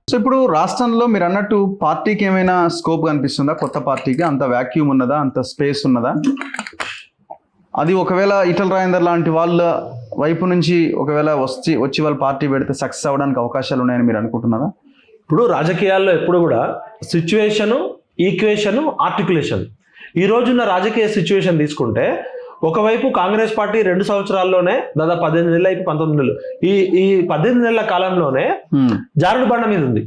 So ఇప్పుడు రాష్ట్రంలో మీరు అన్నట్టు పార్టీకి ఏమైనా స్కోప్ కనిపిస్తుందా? కొత్త పార్టీకి అంత వాక్యూమ్ ఉన్నదా, అంత స్పేస్ ఉన్నదా? అది ఒకవేళ ఈటల రాజేందర్ లాంటి వాళ్ళ వైపు నుంచి ఒకవేళ వచ్చి వాళ్ళ పార్టీ పెడితే సక్సెస్ అవ్వడానికి అవకాశాలు ఉన్నాయని మీరు అనుకుంటున్నారా? ఇప్పుడు రాజకీయాల్లో ఎప్పుడు కూడా సిచ్యువేషను, ఈక్వేషను, ఆర్టికులేషన్. ఈ రోజున్న రాజకీయ సిచ్యువేషన్ తీసుకుంటే ఒకవైపు కాంగ్రెస్ పార్టీ 2 సంవత్సరాల్లోనే దాదాపు 18 నెలలు అయిపోయి 19 నెలలు ఈ 18 నెలల కాలంలోనే జారుడు బండ మీద ఉంది.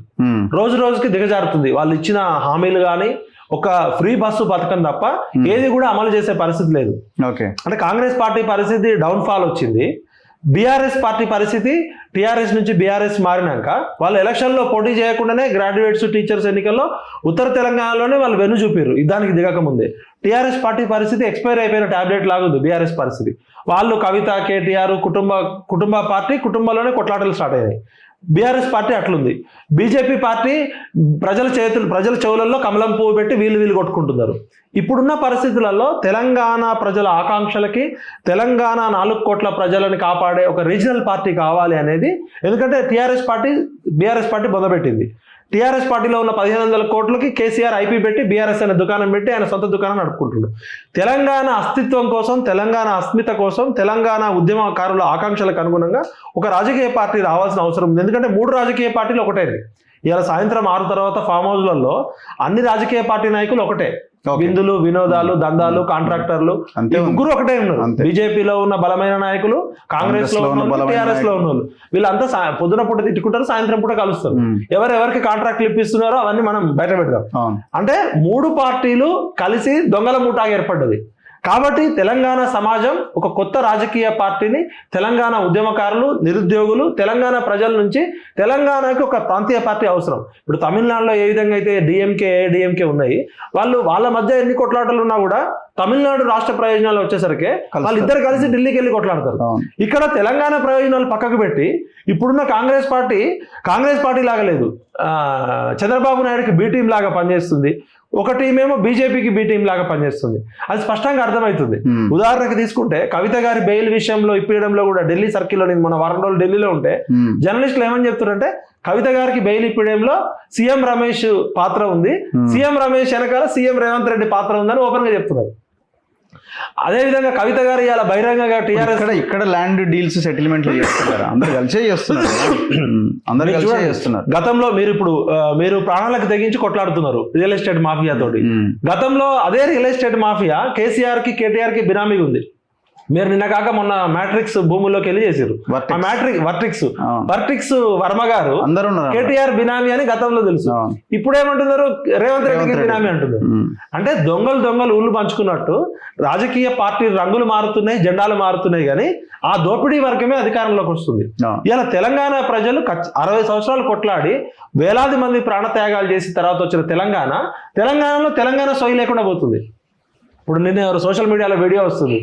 రోజు రోజుకి దిగజారుతుంది. వాళ్ళు ఇచ్చిన హామీలు కానీ ఒక ఫ్రీ బస్సు పథకం తప్ప ఏది కూడా అమలు చేసే పరిస్థితి లేదు. అంటే కాంగ్రెస్ పార్టీ పరిస్థితి డౌన్ ఫాల్ వచ్చింది. బీఆర్ఎస్ పార్టీ పరిస్థితి టీఆర్ఎస్ నుంచి బీఆర్ఎస్ మారినాక వాళ్ళు ఎలక్షన్లో పోటీ చేయకుండానే గ్రాడ్యుయేట్స్, టీచర్స్ ఎన్నికల్లో ఉత్తర తెలంగాణలోనే వాళ్ళు వెన్ను చూపారు. దానికి దిగక ముందే టీఆర్ఎస్ పార్టీ పరిస్థితి ఎక్స్పైర్ అయిపోయిన టాబ్లెట్ లాగుంది. బీఆర్ఎస్ పరిస్థితి వాళ్ళు కవిత, కేటీఆర్ కుటుంబ పార్టీ, కుటుంబంలోనే కొట్లాటలు స్టార్ట్ అయ్యాయి. బీఆర్ఎస్ పార్టీ అట్లుంది. బీజేపీ పార్టీ ప్రజల చెవులలో కమలం పువ్వు పెట్టి వీళ్ళు కొట్టుకుంటున్నారు. ఇప్పుడున్న పరిస్థితులలో తెలంగాణ ప్రజల ఆకాంక్షలకి, తెలంగాణ 4 కోట్ల ప్రజలను కాపాడే ఒక రీజనల్ పార్టీ కావాలి అనేది. ఎందుకంటే బీఆర్ఎస్ పార్టీ బొందబెట్టింది. టీఆర్ఎస్ పార్టీలో ఉన్న 1500 కోట్లకి కేసీఆర్ ఐపీ పెట్టి బీఆర్ఎస్ అనే దుకాణం పెట్టి ఆయన సొంత దుకాణం నడుపుకుంటున్నాడు. తెలంగాణ అస్తిత్వం కోసం, తెలంగాణ అస్మిత కోసం, తెలంగాణ ఉద్యమకారుల ఆకాంక్షలకు అనుగుణంగా ఒక రాజకీయ పార్టీ రావాల్సిన అవసరం ఉంది. ఎందుకంటే 3 రాజకీయ పార్టీలు ఒకటే. ఇవాళ సాయంత్రం 6 తర్వాత ఫామ్ హౌస్లలో అన్ని రాజకీయ పార్టీ నాయకులు ఒకటే. బిందులు, వినోదాలు, దందాలు, కాంట్రాక్టర్లు ముగ్గురు ఒకటే ఉన్నారు. బీజేపీలో ఉన్న బలమైన నాయకులు, కాంగ్రెస్ లో ఉన్న, టీఆర్ఎస్ లో ఉన్న వాళ్ళు, వీళ్ళంతా పొద్దున పూట తిట్టుకుంటారు, సాయంత్రం పూట కలుస్తారు. ఎవరెవరికి కాంట్రాక్ట్లు ఇప్పిస్తున్నారో అవన్నీ మనం బయట పెడదాం. అంటే 3 పార్టీలు కలిసి దొంగల ముఠాగా ఏర్పడ్డది. కాబట్టి తెలంగాణ సమాజం ఒక కొత్త రాజకీయ పార్టీని, తెలంగాణ ఉద్యమకారులు, నిరుద్యోగులు, తెలంగాణ ప్రజల నుంచి తెలంగాణకి ఒక ప్రాంతీయ పార్టీ అవసరం. ఇప్పుడు తమిళనాడులో ఏ విధంగా అయితే ఏడీఎంకే ఉన్నాయి, వాళ్ళ మధ్య ఎన్ని కొట్లాటలు ఉన్నా కూడా తమిళనాడు రాష్ట్ర ప్రయోజనాలు వచ్చేసరికి వాళ్ళిద్దరు కలిసి ఢిల్లీకి వెళ్ళి కొట్లాడతారు. ఇక్కడ తెలంగాణ ప్రయోజనాలు పక్కకు పెట్టి ఇప్పుడున్న కాంగ్రెస్ పార్టీ లాగా లేదు. చంద్రబాబు నాయుడుకి బి టీం లాగా పనిచేస్తుంది, ఒక టీమేమో బీజేపీకి బి టీం లాగా పనిచేస్తుంది. అది స్పష్టంగా అర్థమవుతుంది. ఉదాహరణకు తీసుకుంటే కవిత గారి బెయిల్ విషయంలో ఇప్పించడంలో కూడా ఢిల్లీ సర్కిల్లో, నేను మన వారం రోజులు ఢిల్లీలో ఉంటే జర్నలిస్టులు ఏమని చెప్తున్నారంటే కవిత గారికి బెయిల్ ఇప్పించడంలో సీఎం రమేష్ పాత్ర ఉంది, సీఎం రమేష్ వెనకాల సీఎం రేవంత్ రెడ్డి పాత్ర ఉందని ఓపెన్ గా చెప్తున్నారు. అదేవిధంగా కవిత గారు ఇలా బహిరంగంగా టీఆర్ఎస్ ఇక్కడ ల్యాండ్ డీల్స్ సెటిల్మెంట్లు చేస్తున్నారు, అందరు కలిసే చేస్తున్నారు. గతంలో మీరు ప్రాణాలకు తెగించి కొట్లాడుతున్నారు రియల్ ఎస్టేట్ మాఫియా తోటి. గతంలో అదే రియల్ ఎస్టేట్ మాఫియా కేసీఆర్ కి, కేటీఆర్ కి బినామీగా ఉంది. మీరు నిన్న కాక మొన్న మ్యాట్రిక్స్ భూముల్లోకి వెళ్ళి చేశారు. వర్టిక్స్ వర్మ గారు కేటీఆర్ బినామీ అని గతంలో తెలుసు. ఇప్పుడు ఏమంటున్నారు? రేవంత్ రెడ్డికి బినామీ అంటున్నారు. అంటే దొంగలు ఊళ్ళు పంచుకున్నట్టు రాజకీయ పార్టీ రంగులు మారుతున్నాయి, జెండాలు మారుతున్నాయి, కానీ ఆ దోపిడీ వర్గమే అధికారంలోకి వస్తుంది. ఇలా తెలంగాణ ప్రజలు 60 సంవత్సరాలు కొట్లాడి వేలాది మంది ప్రాణత్యాగాలు చేసిన తర్వాత వచ్చిన తెలంగాణలో తెలంగాణ సోయి లేకుండా పోతుంది. ఇప్పుడు నిన్న ఎవరు సోషల్ మీడియాలో వీడియో వస్తుంది,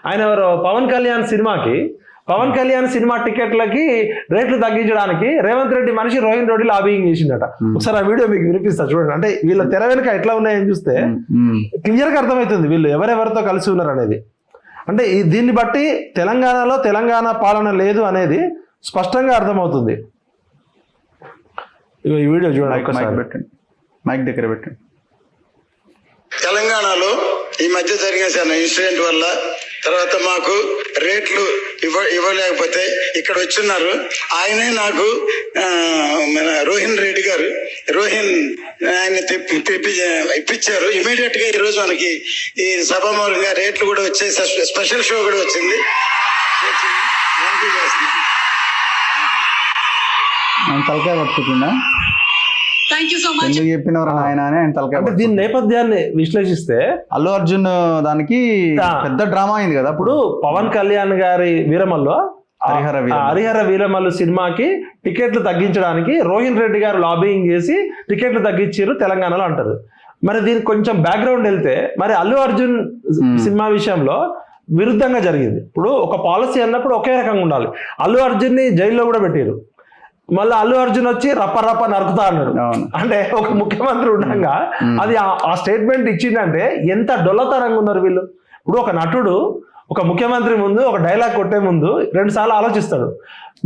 ఆయన ఎవరు పవన్ కళ్యాణ్ సినిమా టికెట్లకి రేట్లు తగ్గించడానికి రేవంత్ రెడ్డి మనిషి రోహిన్ రెడ్డి లాబింగ్ చేసిందట. ఒకసారి ఆ వీడియో మీకు వినిపిస్తా చూడండి. అంటే వీళ్ళ తెర వెనుక ఎట్లా ఉన్నాయని చూస్తే క్లియర్ గా అర్థమవుతుంది వీళ్ళు ఎవరెవరితో కలిసి ఉన్నారు అనేది. అంటే దీన్ని బట్టి తెలంగాణలో తెలంగాణ పాలన లేదు అనేది స్పష్టంగా అర్థమవుతుంది. ఈ వీడియో చూడండి, మైక్ దగ్గర పెట్టండి. తెలంగాణలో ఈ మధ్య జరిగిన ఇన్సిడెంట్ వల్ల తర్వాత మాకు రేట్లు ఇవ్వలేకపోతే ఇక్కడ వచ్చున్నారు. ఆయనే నాకు మన రోహిన్ రెడ్డి గారు ఆయన ఇప్పించారు. ఇమీడియట్ గా ఈరోజు మనకి ఈ సభామూలంగా రేట్లు కూడా వచ్చాయి, స్పెషల్ షో కూడా వచ్చింది. తలకాయ పట్టుకుందా ఎందుకు చెప్పినవరా ఆయన అని ఆయన తలకాయ. దీని నేపథ్యాన్ని విశ్లేషిస్తే అల్లు అర్జున్ దానికి పెద్ద డ్రామా అయింది కదా. ఇప్పుడు పవన్ కళ్యాణ్ గారి వీరమల్లు, హరిహర వీరమల్లు సినిమాకి టికెట్లు తగ్గించడానికి రోహిన్ రెడ్డి గారు లాబింగ్ చేసి టికెట్లు తగ్గించారు తెలంగాణలో అంటారు. మరి దీనికి కొంచెం బ్యాక్గ్రౌండ్ వెళ్తే మరి అల్లు అర్జున్ సినిమా విషయంలో విరుద్ధంగా జరిగింది. ఇప్పుడు ఒక పాలసీ అన్నప్పుడు ఒకే రకంగా ఉండాలి. అల్లు అర్జున్ ని జైల్లో కూడా పెట్టారు. మళ్ళీ అల్లు అర్జున్ వచ్చి రప్ప నరుకుతా అన్నాడు. అంటే ఒక ముఖ్యమంత్రి ఉండగా అది ఆ స్టేట్మెంట్ ఇచ్చిందంటే ఎంత డొల్లతనంగా ఉన్నారు వీళ్ళు. ఇప్పుడు ఒక నటుడు ఒక ముఖ్యమంత్రి ముందు ఒక డైలాగ్ కొట్టే ముందు 2 సార్లు ఆలోచిస్తాడు.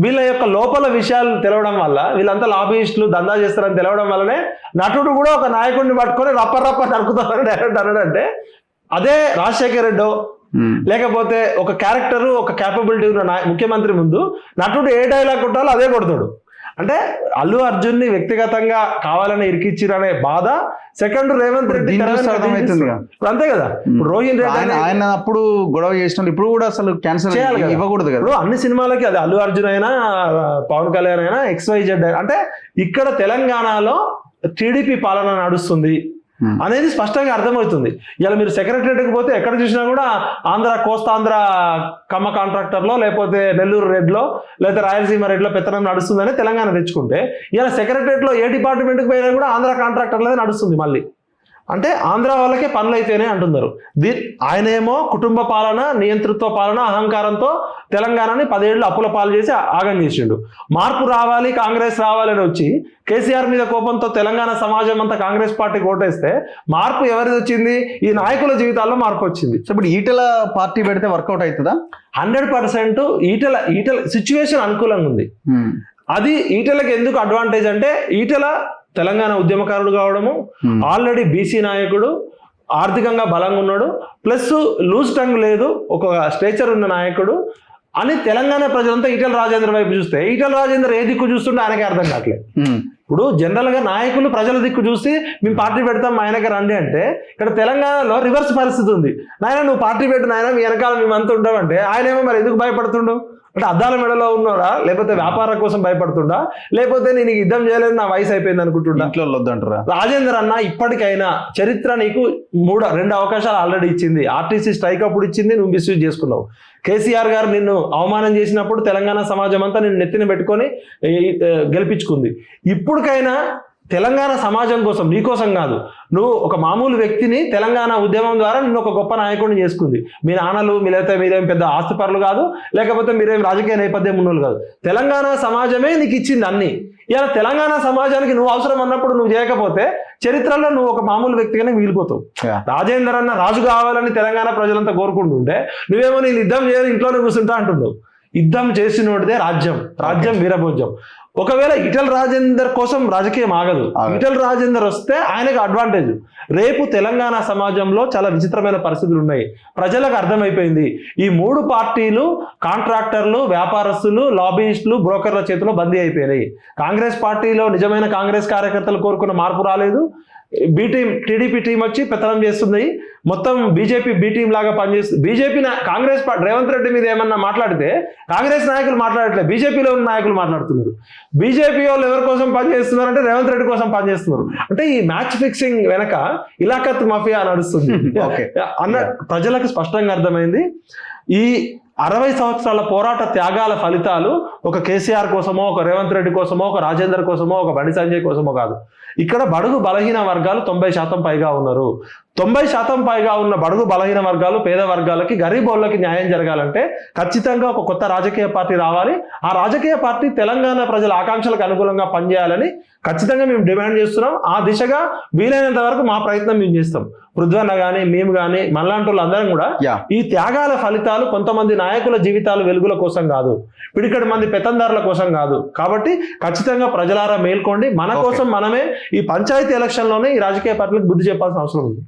వీళ్ళ యొక్క లోపల విషయాలు తెలవడం వల్ల, వీళ్ళంతా లాబీయిస్టులు దందా చేస్తారని తెలవడం వల్లనే నటుడు కూడా ఒక నాయకుడిని పట్టుకొని రప్ప నరుకుతారని డైరెక్ట్ అన్నాడంటే, అదే రాజశేఖర్ రెడ్డో లేకపోతే ఒక క్యారెక్టర్ ఒక క్యాపబిలిటీ ఉన్న ముఖ్యమంత్రి ముందు నటుడు ఏ డైలాగ్ కొట్టాలో అదే కొడతాడు. అంటే అల్లు అర్జున్ ని వ్యక్తిగతంగా కావాలని ఇరికిచ్చిరనే బాధ సెకండ్ రేవంత్ రెడ్డి అర్థమవుతుంది. అంతే కదా. ఇప్పుడు రోహిన్ రెడ్డి ఆయన అప్పుడు గొడవ చేసిన ఇప్పుడు కూడా అసలు క్యాన్సర్ ఇవ్వకూడదు కదా. ఇప్పుడు అన్ని సినిమాలకి అది అల్లు అర్జున్ అయినా పవన్ కళ్యాణ్ అయినా XYZ అంటే ఇక్కడ తెలంగాణలో టీడీపీ పాలన నడుస్తుంది అనేది స్పష్టంగా అర్థమవుతుంది. ఇలా మీరు సెక్రటరియట్కి పోతే ఎక్కడ చూసినా కూడా కోస్తాంధ్ర కమ్మ కాంట్రాక్టర్లో లేకపోతే నెల్లూరు రెడ్లో లేకపోతే రాయలసీమ రెడ్లో పెత్తనం నడుస్తుందని తెలంగాణ తెచ్చుకుంటే, ఇలా సెక్రటరియట్లో ఏ డిపార్ట్మెంట్కి పోయినా కూడా ఆంధ్ర కాంట్రాక్టర్లే నడుస్తుంది మళ్ళీ. అంటే ఆంధ్ర వాళ్ళకే పనులు అయితేనే అంటున్నారు. ఆయనేమో కుటుంబ పాలన, నియంతృత్వ పాలన, అహంకారంతో తెలంగాణని 10 ఏళ్ళు అప్పుల పాలు చేసి ఆగం చేసిండు. మార్పు రావాలి, కాంగ్రెస్ రావాలని వచ్చి కేసీఆర్ మీద కోపంతో తెలంగాణ సమాజం అంతా కాంగ్రెస్ పార్టీకి ఓటేస్తే మార్పు ఎవరిది వచ్చింది? ఈ నాయకుల జీవితాల్లో మార్పు వచ్చింది. సో ఇప్పుడు ఈటెల పార్టీ పెడితే వర్కౌట్ అవుతుందా? 100% ఈటెల సిచ్యువేషన్ అనుకూలంగా ఉంది. అది ఈటెలకు ఎందుకు అడ్వాంటేజ్ అంటే, ఈటెల తెలంగాణ ఉద్యమకారుడు కావడము, ఆల్రెడీ బీసీ నాయకుడు, ఆర్థికంగా బలంగా ఉన్నాడు, ప్లస్ లూజ్ టంగ్ లేదు, ఒక స్టేచర్ ఉన్న నాయకుడు అని తెలంగాణ ప్రజలంతా ఈటెల రాజేందర్ వైపు చూస్తే, ఈటెల రాజేందర్ ఏ దిక్కు చూస్తుంటే ఆయనకే అర్థం కావట్లేదు. ఇప్పుడు జనరల్ గా నాయకులు ప్రజల దిక్కు చూసి మేము పార్టీ పెడతాం ఆయనకి రండి అంటే, ఇక్కడ తెలంగాణలో రివర్స్ పరిస్థితి ఉంది. నాయన నువ్వు పార్టీ పెట్టు నాయన, మీ వెనకాల మేమంతా ఉంటామంటే ఆయనేమో మరి ఎందుకు భయపడుతుండు? అంటే అద్దాల మెడలో ఉన్నాడా, లేకపోతే వ్యాపారం కోసం భయపడుతుండా, లేకపోతే నేను యుద్ధం చేయలేదు నా వయసు అయిపోయింది అనుకుంటుండా? ఇంట్లో వద్దంటారా? రాజేందర్ అన్న, ఇప్పటికైనా చరిత్ర నీకు 2 అవకాశాలు ఆల్రెడీ ఇచ్చింది. ఆర్టీసీ స్ట్రైక్ అప్పుడు ఇచ్చింది, నువ్వు మిస్యూజ్ చేసుకున్నావు. కేసీఆర్ గారు నిన్ను అవమానం చేసినప్పుడు తెలంగాణ సమాజం అంతా నిన్ను నెత్తిన పెట్టుకొని గెలిపించుకుంది. ఇప్పటికైనా తెలంగాణ సమాజం కోసం, నీ కోసం కాదు, నువ్వు ఒక మామూలు వ్యక్తిని తెలంగాణ ఉద్యమం ద్వారా నిన్ను ఒక గొప్ప నాయకుడిని చేసుకుంది. మీ నాన్నలు లేకపోతే మీరేం పెద్ద ఆస్తిపరులు కాదు, లేకపోతే మీరేం రాజకీయ నేపథ్యం ఉన్నోళ్ళు కాదు. తెలంగాణ సమాజమే నీకు ఇచ్చింది అన్ని. ఇలా తెలంగాణ సమాజానికి నువ్వు అవసరం అన్నప్పుడు నువ్వు చేయకపోతే చరిత్రలో నువ్వు ఒక మామూలు వ్యక్తిగానే మిగిలిపోతావు. రాజేందర్ అన్న రాజు కావాలని తెలంగాణ ప్రజలంతా కోరుకుంటుంటే నువ్వేమో నేను యుద్ధం చేయాలి ఇంట్లోనే కూర్చుంటా అంటున్నావు. యుద్ధం చేసినోడిదే రాజ్యం వీరభోజ్యం. ఒకవేళ ఈటెల రాజేందర్ కోసం రాజకీయం ఆగదు. ఈటెల రాజేందర్ వస్తే ఆయనకు అడ్వాంటేజ్. రేపు తెలంగాణ సమాజంలో చాలా విచిత్రమైన పరిస్థితులు ఉన్నాయి. ప్రజలకు అర్థమైపోయింది, ఈ 3 పార్టీలు కాంట్రాక్టర్లు, వ్యాపారస్తులు, లాబీయిస్టులు, బ్రోకర్ల చేతిలో బందీ అయిపోయినాయి. కాంగ్రెస్ పార్టీలో నిజమైన కాంగ్రెస్ కార్యకర్తలు కోరుకున్న మార్పు రాలేదు. టీడీపీ టీం వచ్చి పెత్తనం చేస్తుంది. మొత్తం బీజేపీ బి టీం లాగా పనిచేస్తుంది. బీజేపీ కాంగ్రెస్ రేవంత్ రెడ్డి మీద ఏమన్నా మాట్లాడితే కాంగ్రెస్ నాయకులు మాట్లాడట్లేదు, బీజేపీలో ఉన్న నాయకులు మాట్లాడుతున్నారు. బీజేపీ వాళ్ళు ఎవరి కోసం పనిచేస్తున్నారు అంటే రేవంత్ రెడ్డి కోసం పనిచేస్తున్నారు. అంటే ఈ మ్యాచ్ ఫిక్సింగ్ వెనక ఇలాఖత్ మాఫియా నడుస్తుంది అన్న ప్రజలకు స్పష్టంగా అర్థమైంది. ఈ 60 సంవత్సరాల పోరాట త్యాగాల ఫలితాలు ఒక కేసీఆర్ కోసమో, ఒక రేవంత్ రెడ్డి కోసమో, ఒక రాజేందర్ కోసమో, ఒక బండి సంజయ్ కోసమో కాదు. ఇక్కడ బడుగు బలహీన వర్గాలు 90% పైగా ఉన్నారు. 90% పైగా ఉన్న బడుగు బలహీన వర్గాలు, పేద వర్గాలకి, గరీబోళ్ళకి న్యాయం జరగాలంటే ఖచ్చితంగా ఒక కొత్త రాజకీయ పార్టీ రావాలి. ఆ రాజకీయ పార్టీ తెలంగాణ ప్రజల ఆకాంక్షలకు అనుకూలంగా పనిచేయాలని ఖచ్చితంగా మేము డిమాండ్ చేస్తున్నాం. ఆ దిశగా వీలైనంత వరకు మా ప్రయత్నం మేము చేస్తాం. పృథ్వన్న కానీ, మేము కానీ, మనలాంటి వాళ్ళందరం కూడా ఈ త్యాగాల ఫలితాలు కొంతమంది నాయకుల జీవితాలు వెలుగుల కోసం కాదు, పిడికడి మంది పెత్తందారుల కోసం కాదు. కాబట్టి ఖచ్చితంగా ప్రజలారా మేల్కోండి. మన కోసం మనమే ఈ పంచాయతీ ఎలక్షన్లోనే ఈ రాజకీయ పార్టీలకు బుద్ధి చెప్పాల్సిన అవసరం ఉంది.